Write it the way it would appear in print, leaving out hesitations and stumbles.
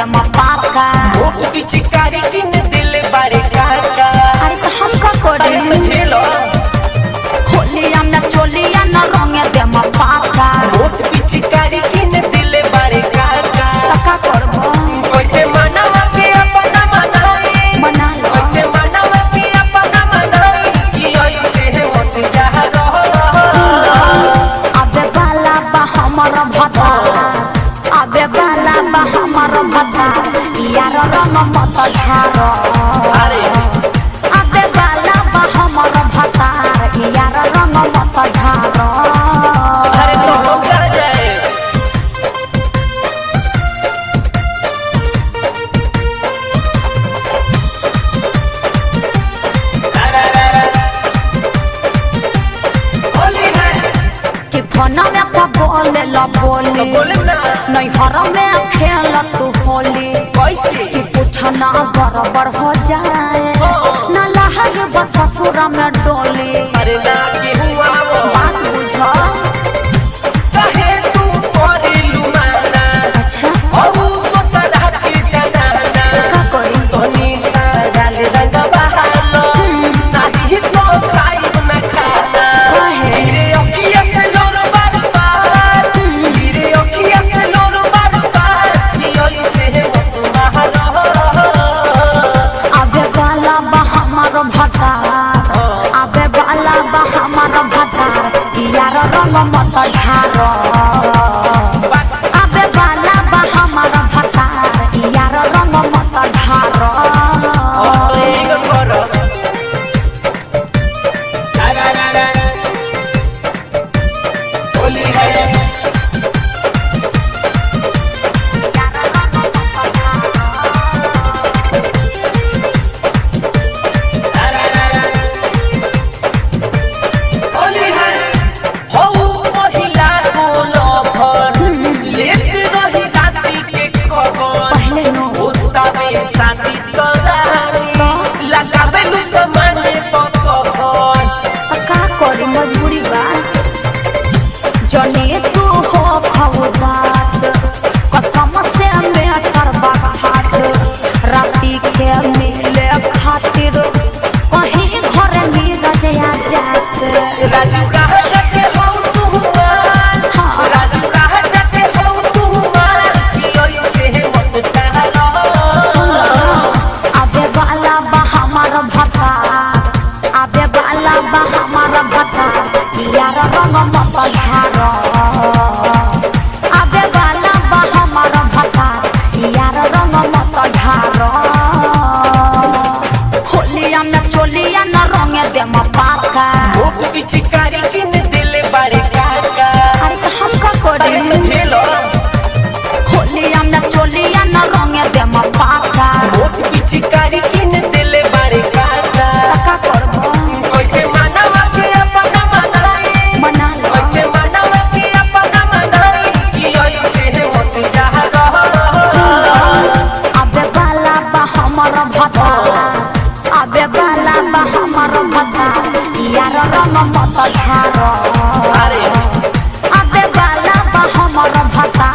दे पाका मोट पिचकारी किन दिल बड़े काका। अरे तो हम का करे होलिया में चोलिया न रंगे दे पाका मोट पिचकारी किन दिल बड़े काका। का करबो कैसे मनावा के अपना मनाई मना लो कैसे मनावा के अपना मनाई कि ऐसे मत जा अबे बाला बा हमर भता अबे बाला बा हमर भता यार रंग मत ढारो अरे अबे बाला बा हमर भता यार रंग मत ढारो अरे तो हम कर जाए होली है कि फोन में का बोले ला बोली बोले ना नहीं हर में खेल तू होली कैसे कि कुछ ना बराबर हो जाए ना लहर बस ससुर में डोली अरे ना के हुआ वो बात बुझो कहे तू करिलु माना अच्छा औ तो सदा के जनाना का करी तोनी साल रंग बहालो नाही तो खाई न खाना कहे गिरे अखिया से लोर बार बार गिरे अखिया से लोर बार बार कि ऐसे मत बहालो अबे बाला बा हमार भतार अबे बाला बा हमार भतार यार रंग मत ढारो अबे बाला बा हमार भतार यार रंग मत ढारो होली है होली है हो महिला को लभर लेते रही राती के खबर पहले नो उता में शादी करारी लगावे लु समाने पकड़ का करी मजबूरी बा जने तू हो खवदास कसम से मैं करबा खास राती के मिले खातिर कहीं घर नीरज आ जास राजू कहा जाके हो तू मान राजू कहा जाके हो तू मान कि ऐसे मत कहलो अबे बाला बा हमार भतार अबे बाला बा हमार भतार यार रंग मत ढारो अबे बाला बा हमार भतार यार रंग मत ढारो होलिया में चोलिया न रंगे दे पाका मोट पिचकारी किन दिल बड़े काका। अरे तो हम का करे होलिया में चोलिया न रंगे दे पाका मोट पिचकारी किन दिल बड़े काका। का करबो कैसे मनावा के अपना मनाई मना लो कैसे मनावा के अपना मनाई कि ऐसे मत जा अबे बाला बा हमर भतार अबे बाला बा हमर भतार यार रंग मत ढारो अरे अबे बाला बा हमर भतार